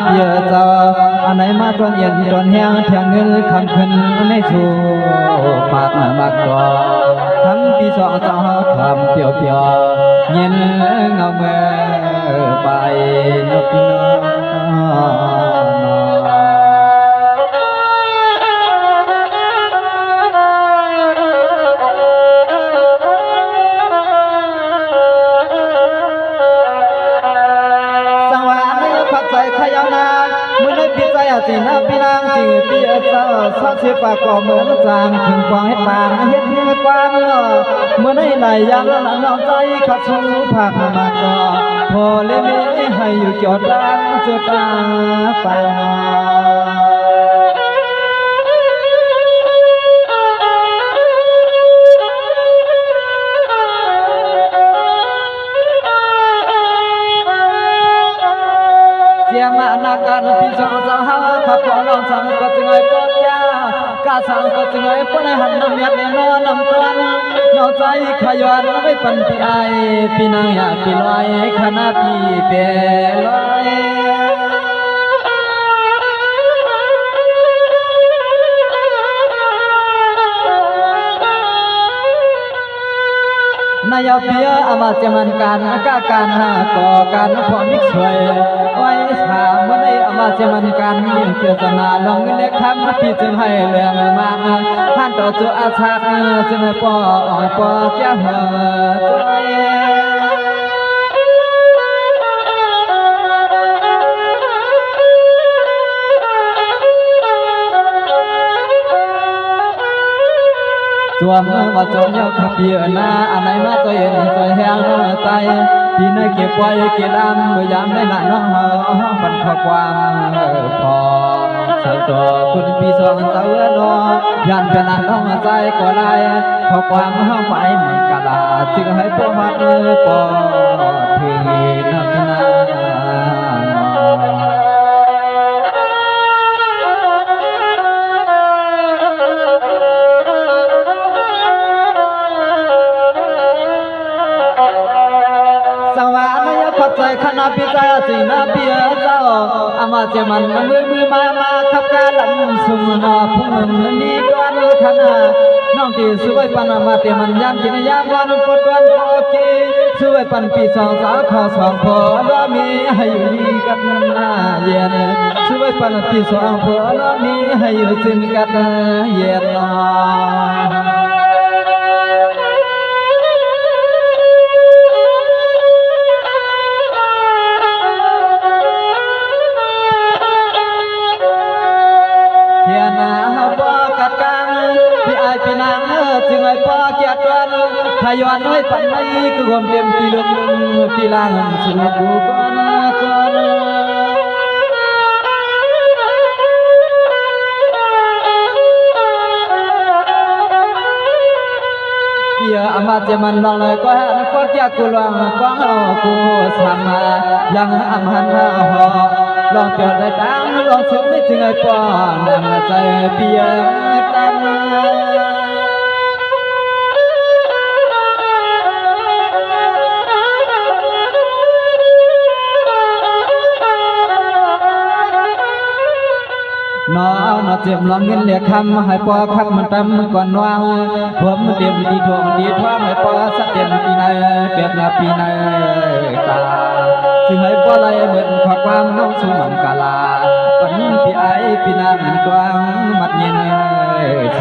เบียเจ้าอันไหนมาตอนเย็นตอนแห้งแทงเงินคำขึ้นในสู่ปากมากกว่าคำปีสองเจ้าคำเปียวเปียวเย็นเงาเมื่อไปนกพี่น้องจีน่าพี่นางจีพี่เจ้าซาเสียปากก็เหมือนจางถึงกวางให้ปางเฮ็ดเนื้อกวางเมื่อในไหลยังหลังน้องใจขัดสู้ผักมาก็พอเล่นให้อยู่จอดดังจดตาปาเสียมานาการพี่สาวจะหาขับน้องสังก็จึงไอ้ปอดยากาสังก็จึงไอ้ปนหันน้ำยัดแน่นอนน้ำตันน้องใจขย้อนไม่ปันพี่ไอพี่นางอยากพี่ลอยขณะพี่เปลอยนายเพียอามาจะมันการกาการหาก่อการพอมิกช่วยไว้ถามเมื่อในอามาจะมันการเกี่ยวกับนาลองเล็กคำพี่จึงให้เรื่องมาท่านต่อจุอาชาจึงปอแก้หัวใจจวมว่าจมยกขับเบียนาอันไหนมาตัวเย็นตัวแห้งใจพี่ในเก็บไว้เก็บดำเมื่อยามได้หนักน้องหอบรรข้อความพอสักตัวคุณพี่สองสาวน้อยันเป็นนักน้องใจก็ได้ข้อความห้องไปเหมือนกะลาจึงให้พวกมันปอถึงนักนาใจขณะพิจารจีนาเปียเจ้าอามาเจมันมือมาขับการลำสุงนาพุ่งมีกันขณะน้องที่สวยปันมาเตมันยามกินยามวันปดวันพอกีสวยปันปีสองสาวขอสองพอแล้วมีให้อยู่ดีกันหน้าเย็นสวยปันปีสองพอแล้วมีให้อยู่สิ้นกันเย็นจึงไอ้พ่อเกียรติวันขย้อนไว้ปันไม่คือความเต็มที่ลึกที่ล่างสุดกูก่อนเบียอามาเจมันลองเลยก็หันก็เกียรติกูลองก็เอากูสามายังอามันหอลองเกิดได้ดังลองสุดไม่จึงไอ้พ่อนำใจเบียตั้งน้องเจ็บลองเงินเหลียคำให้ปอคักมันตำก่อนวางผมเตรียมดีทวงดีท้องให้ปอสักเต็มปีในเปียกนาปีในตาซึ่งให้ปอไรเหมือนขอความน้องสุ่มกาลาปันพี่ไอพี่นางกวางมัดเย็นเช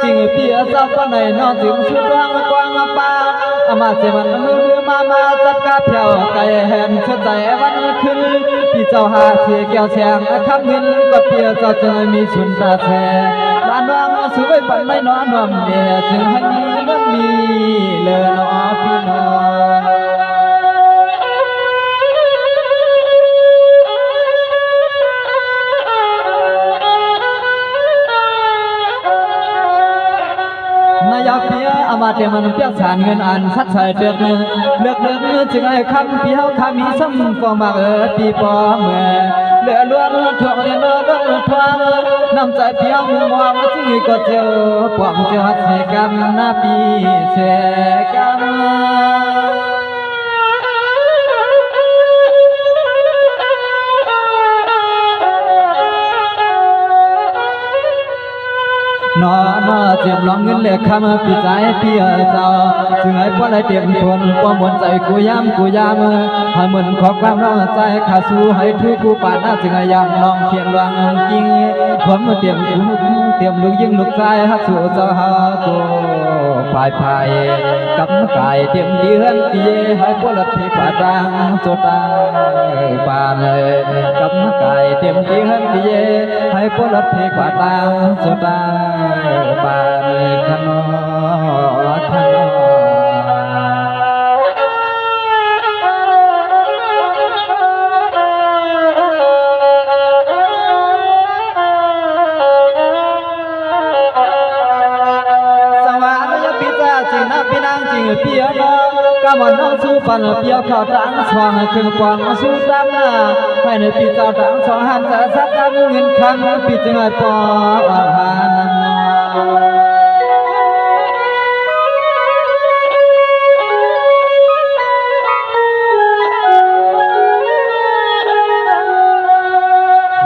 จริงพี่สาวคนไหนนอนถึงสุดวางกว้างป่าอามาเจมันมือมาจับกาเพียวไก่แหนเชื่อใจวันขึ้นพี่เจ้าหาเสียแก้วแฉงคำเงินก็เพียเจ้าจะมีชุนตาแท้บ้านว่างสวยปันไม่นอนนอมเดียถึงให้มีเงินมีเลยน้อพี่น้องนายเพียอามา มาเตมันเปียกสารเงินอันสัดใส่เดือดเลือกเดือดจึงไอ้คำพี่เฮาคำมีซ้ำฟองมาปีปอเมื่อเหลือล้วนถ่วงเรียนเดินทางน้ำใจพี่เฮามุมมองจึงก็เจ้าปวงเจ้าหัดเสกรรมนาปีเสกรรมนอนเจียมลองเงินเล็กคำปีใจพี่เจ้าจึงให้พ่อได้เตรียมทนความบนใจกูย้ำให้เหมือนขอความร้องใจข้าสู้ให้ทุกกูปาดหน้าจึงให้ยังลองเขียนวางจริงผมเตรียมลูกยิ่งลูกใจฮักสู่เจ้าหาตัวภายกับกายเตรียมยืนตีให้พ่อหลับที่ป่าดังโจตายปานกับกายเตรียมยืนตีให้พ่อหลับที่ป่าดังโจตายปานขนอขนอพี่นางจริงเปียกกำมันน้องสู้ฟันเปียกข่าวตังสว่างเครื่องกวางสู้ตั้งหน้าให้ในปีเจ้าตังสองหันจะสักตั้งเงินคำปีจึงไอ้ปออาหาร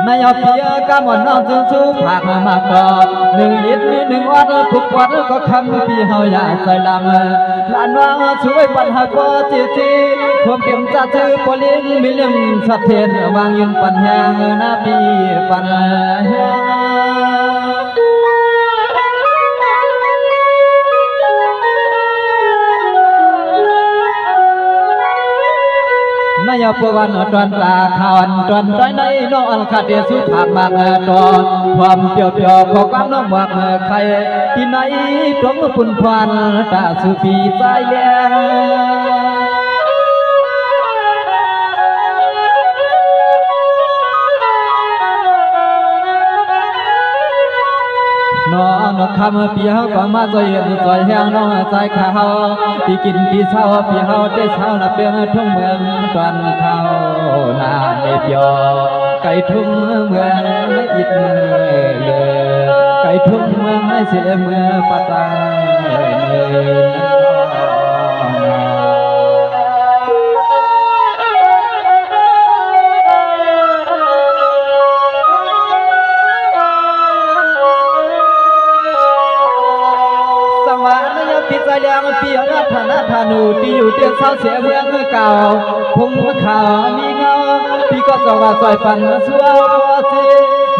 นายเพียกำมันน้องสู้ผักมากต่อหนึ่งยิดหนึ่งวัดทุกวัดก็คำปีเฮาอยากใส่ลำลานวางช่วยปัญหาก็จีความเก็บจะถือปลิ้นมีเรื่องสะเทือนวางยืนปัญญาหน้าปีปัญญานายปวันตอนตาขาวตอนใจในน้องขัดเดียสุภาพมากตอนความเปียวขอความน้องมากใครที่ไหนตรงปุ่นพานตาสุปีใจแล้น้องคำพี่เฮาก็มาใจเย็นใจแห้งน้องใจข้าวที่กินที่เช้าพี่เฮาได้เช้านับเดือนทุ่งเมืองตอนข้าวนาเดียวไก่ทุ่งเมืองไม่อิดเลยไก่ทุ่งเมืองไม่เสียเมื่อปัตตาปีใจแดงปีอนาถนาธานูที่อยู่เตียงเศร้าเสียเมืองเก่าพุ่งขาวมีเงาปีก็จะว่าซอยปันสัวจี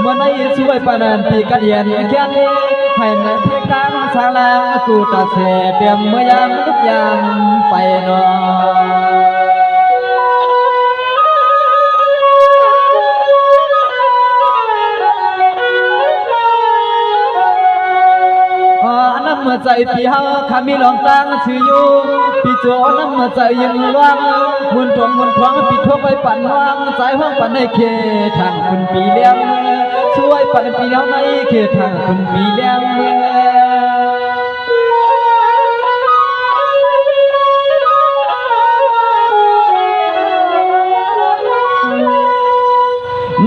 เมื่อในช่วยปันนันปีกันเย็นแค่นี้ให้ในเทการสาลากูตาเสียเตรียมเมื่อยามทุกยามไปนอนเมื่อใจพี่เฮาขามีลองตั้งชื่ออยู่พี่โจน้ำเมื่อใจยินว่างมุนทวงพี่ทวงไปปั่นว่างใจห้องปั่นในเขตทางคุณปีเลี้ยงช่วยปั่นปีเลี้ยงในเขตทางคุณปีเลี้ยง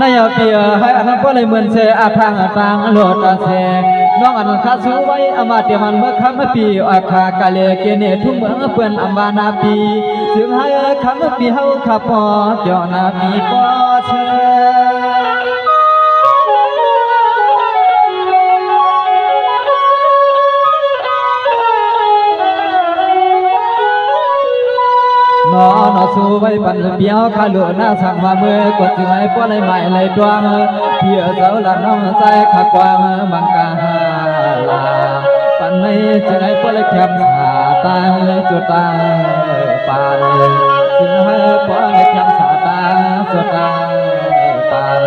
นายเปียให้อันนั้นก็เลยเหมือนเสอาทางโลดเสน้องอันข้าสู้ไว้อามาเตียมันเมื่อคำปีอาคากาเลเกเนทุ่งเมืองเปื่อนอัมบานาปีจึงให้คำปีเฮาขับพอเจ้านาปีก็เชนอสู้ไว้ปันเปียวข้าหลวงหน้าสั่งมาเมื่อกดจึงให้ป้อนใหม่เลยดวงเพียเจ้าละน้องใจข้ากวางบังกาลาปันในจึงให้ป้อนแคมสาตาจุดตาปานจึงให้ป้อนแคมสาตาจุดตาปาน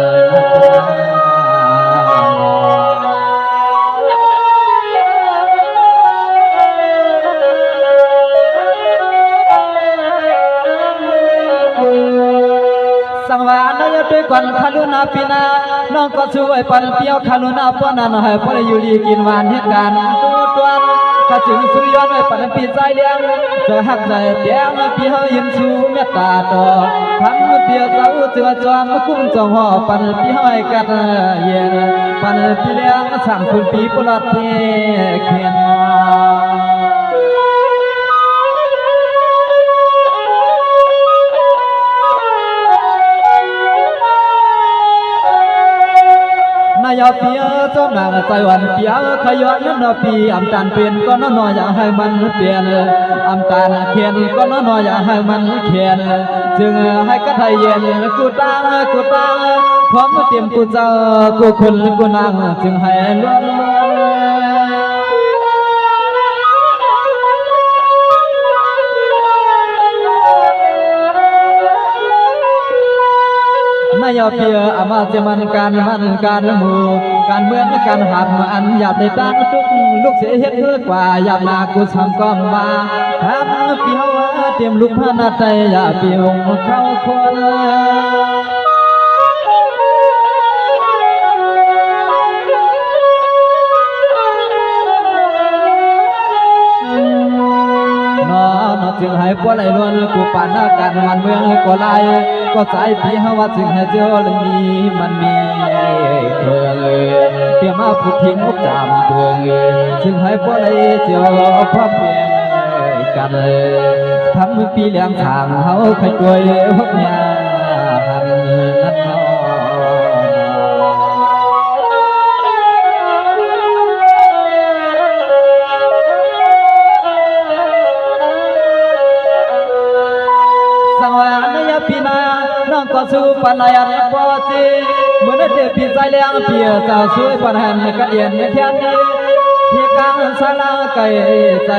สังวานาด้วยกันคารุณาปีนาน้องก็ช่วยปันเปียวคารุณาป้อนันให้พ่ออยู่ดีกินหวานเหตุการณ์ตัว ข้าจึงสุย้อนไว้ปันปีใจเลี้ยงจะหักใจเปียงปีเฮายินชูเมตตาต่อทำเปียเจ้าเจือจอมคุ้มจองห่อปันปีเฮาให้กัดเย็นปันปีเลี้ยงสั่งคุณปีปลอดเทเขียนนายเปียจอมนางใจวันเปียขย้อนนปีอำตานเปลี่ยนก็น้อยอย่าให้มันเปลี่ยนอำตานเขียนก็น้อยอย่าให้มันเขียนจึงให้กระไทยเย็นกูตาพร้อมเตรียมกูเจ้ากูคนกูนางจึงให้ล้วนนายเปียอามาจะมันการหมู่การเมืองการหักมันอยากได้ตั้งทุกลูกเสียเฮ็ดเพื่อกว่าอยากมากูทำก้อนมาทำเปียวเตรียมลูกพนาใจอย่าเปียวเข้าคนจึงให้พวกไหลล้วนกูปานการมันเมืองก็ไล่ก็ใจพี่ฮว่าจึงให้เจ้าลมีมันมีเพื่อเตรียมมาพูดทิ้งจำเพื่อจึงให้พวกไหลเจ้าพร้อมเพียงกันทำปีเลี้ยงทางเขาใครด้วยพวกยาหันนั่นนอพี่นาน้องก็สู้ปันลายันพอจีเหมือนเด็กพี่ใจเลี้ยงพี่สาวสวยปันหันกระเดียนเทียนนี้พี่กลางสาลาไก่ใจ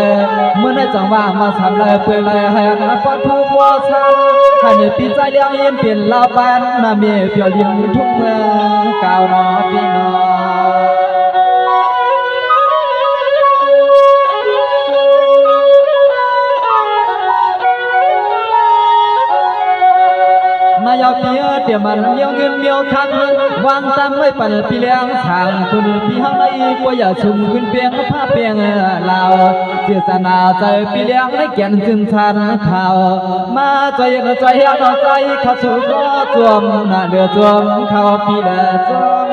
เหมือนจังว่ามาทำเลยเปื่อยเลยให้นาปทุกวัวชันให้พี่ใจเลี้ยงเย็นเปลี่ยนลาบ้านนาเมียเปียวลิ้นทุกเมืองก้าวนอพี่น้องนายเปียเตียมันเมียวเงินเมียวคันวางตามไว้ปันปีเลี้ยงทางคุณพี่เฮาในกว่าอย่าชุมขึ้นเปียงผ้าเปียงลาวเจตนาใจปีเลี้ยงในแก่นจึงชันข่าวมาใจเฮียนใจข้าสู่ก็จวมหน้าเดือจวมข้าวปีเดือจวม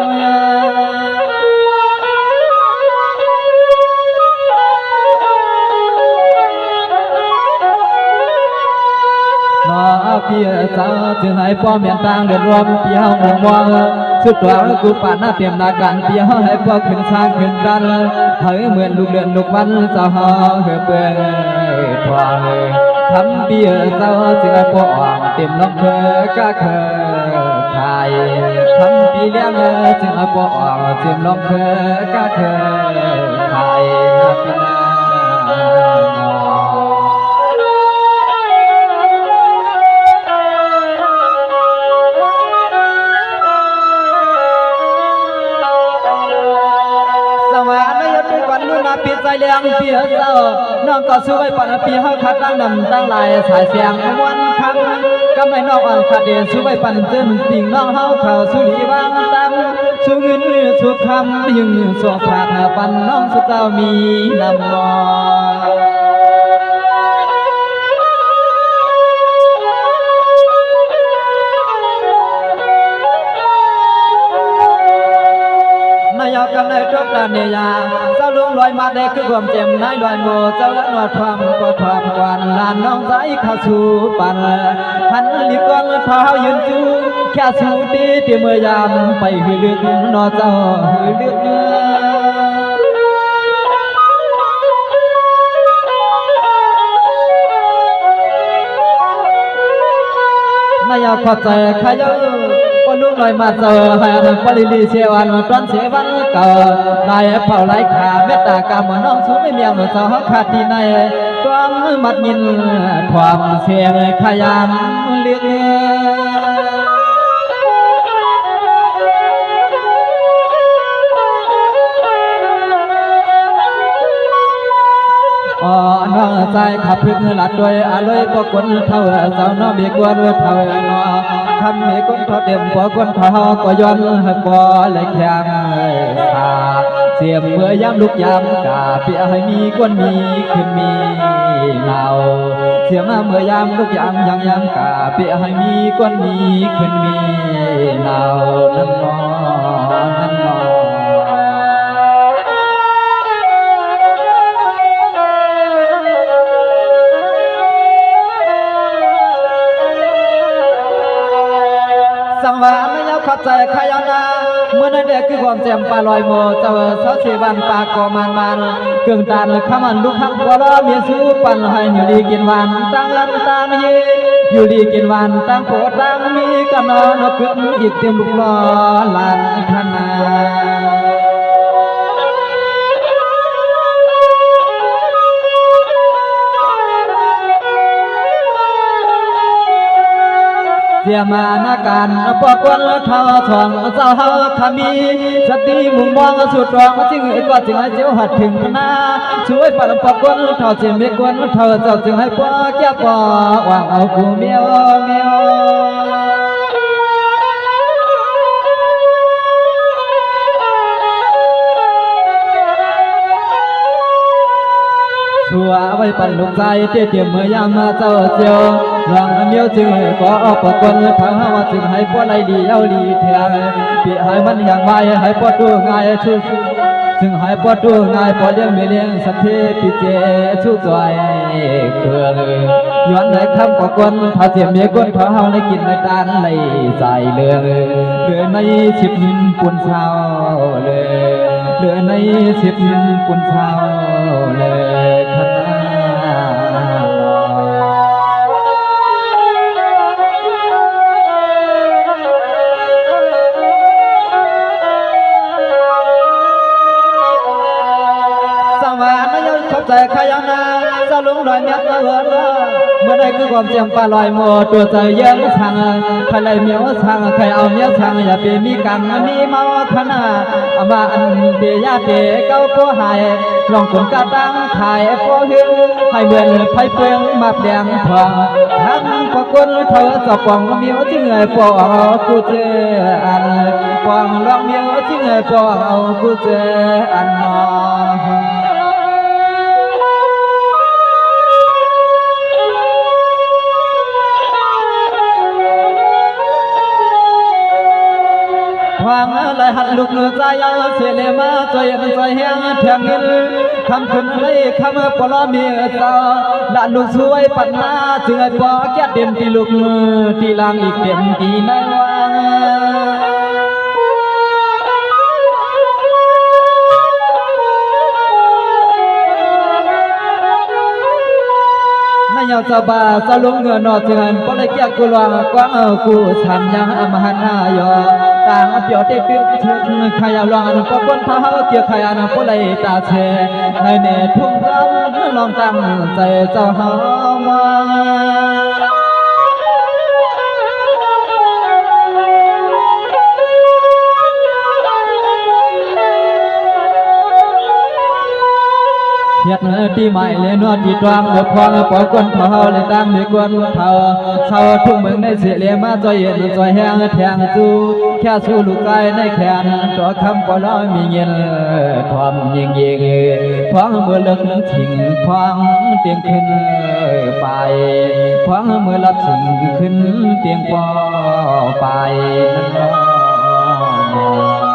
พี่สาวจึงให้พ่อเมียนต่างเดือดรวมพี่เฮาหงมองสุดตัวกูปานหน้าเตรียมนาการพี่เฮาให้พ่อขึ้นช้างขึ้นดันให้เหมือนลูกเดือนลูกมันเจ้าเฮาเหือเปื่อยทวงทำพี่สาวจึงให้พ่ออ่อนเต็มน้องเธอกะเคยขายทำพี่เลี้ยงจึงให้พ่ออ่อนเต็มน้องเธอกะเคยขายนาพี่นาปีใจเลี้ยงเปียเศร้าน้องก็สู้ไว้ปันปีเฮาขัดตั้งนำตั้งลายสายเสียงวันคำกำไรน้องอ่อนขัดเดียสู้ไว้ปันเติ้นปิ่งน้องเฮาเข้าสู่ลีวางตามสู้เงินสู้คำยังสวขาดปันน้องสุดเจ้ามีนำนอยากกันในทุกด้านเนี่ยเจ้าลุงลอยมาได้คือความเจ็มนายลอยโมเจ้าละนวดความก็ความกวนลานน้องใจเข้าสู่ปันหันลีกองเท้ายืนจูแค่สู่ดีที่เมื่อยามไปหือลึกนอเจ้าหือลึกนายขอใจขยอปลุกลอยมาเจอให้ปลิลีเสวันตอนเสวันเกิดได้เผาไหลขาเมตตากรรมน้องสูไม่เมียงเจ้าขาดที่ในความมัดยินความเสียงขยันเลี้ยง น้องใจขับพึ่งหลัดด้วยอร่อยพวกคนเท่าเจ้าน้องมีกวนเท่าน้อทำมีคนทอดเดี่ยมพวกคนเท่าก็ย้อนให้พอเลยแข็งตา เสียมเมื่อยามลุกยามกาเปียให้มีกวนมีขึ้นมีเนาเสียมาเมื่อยามลุกยามยังยามกาเปียให้มีกวนมีขึ้นมีเนานั่นนอนั่นนอสังวาไม่ยาวขับใจขยานาเมื่อนั้นเด็กคือความแจ่มปลาลอยโมเจ้าเสาเสวันปากกอมันเกิงตาลขมันลูกหักบัวล้อเมียสู้ปันให้อยู่ดีกินหวานตั้งอันตั้งเยอยู่ดีกินหวานตั้งโคตั้งมีกันนอนกึ่งอีกเต็มลูกล้อลานขนาเสียมานาการปอกวนเท้าทองเจ้าเฮาขมีสติมุมมองสุดรองจึงก็จึงให้เจ้าหัดถึงหน้าช่วยปัดปอกวนเท้าเสียไม่กวนเท้าเจ้าจึงให้ปอแก้ปอวางเอากูเมียวเมียวชัวไว้ปั่นลูกใจเตี้ยเตี้ยเมื่อยามมาเจ้าเจียวรองเมียวจึงให้ก็ออกปกวนทางว่าจึงให้ปวดไหลดีเอาดีเทียงปีให้มันอย่างใบให้ปวดดูง่ายชูจึงให้ปวดดูง่ายปวดเลี้ยงไม่เลี้ยงสักทีปีเจชูจอยเครื่องย้อนในคำปกวนพาเทียมเมียกวนพาเฮาในกินในตานในใจเลืองเดือนในสิบหินปุ่นเช้าเลยเดือนในสิบหินปุ่นเช้าเลยขณะใจขยันนาจะลุงลอยเมียเอิญเมื่อใดคือความเจียมปลาลอยโมตัวใจเยี่ยมช่างใครเลยเมียวช่างใครเอาเมียวช่างอย่าไปมีกรรมมีเมาขนาอามาอันเดียเตเก้าผู้หายลองคนกระตังขายผู้หิวให้เหมือนไผ่เปลืองมาแดงทองทั้งปะกุลเธอสอบปองเมียวจึงเอ่ยปองกูเจออันปองลองเมียวจึงเอ่ยปองกูเจออันนอฟังเลยหัดลูกเนื้อใจเสียเลยมาใจใจแห้งแทงเงินคำขึ้นเลยคำปลอมีตาละลูกสวยปัญนาจึงไอ้ปอแก่เต็มที่ลูกมือที่ลางอีกเต็มที่ในวังนายสบาสลุงเงินนอเถื่อนปลายเกี่ยกุลวงกว้างกูฉันยังอมหันนายอต่างเปียวเตปิ้งถึงขยาลองปะปนเท้าเกี่ยวขยานปลายตาเชในเนทุ่งรำลองตั้งใจเจ้าหามาเฮ็ดที่ใหม่เลยนวดที่ตวงบทพองปอกวนเท้าเลยตั้งมีกวนเท้าเท้าทุ่งเมืองในเสียเลยมาจอยเย็นจอยแห้งแทงจูแค่สู้ลูกไก่ในแขนตัวคำปลอยมีเงินทอมยิงยิงพองเมื่อเลิกทิ้งพองเตียงขึ้นไปพองเมื่อรับทิ้งขึ้นเตียงปอไปนั่น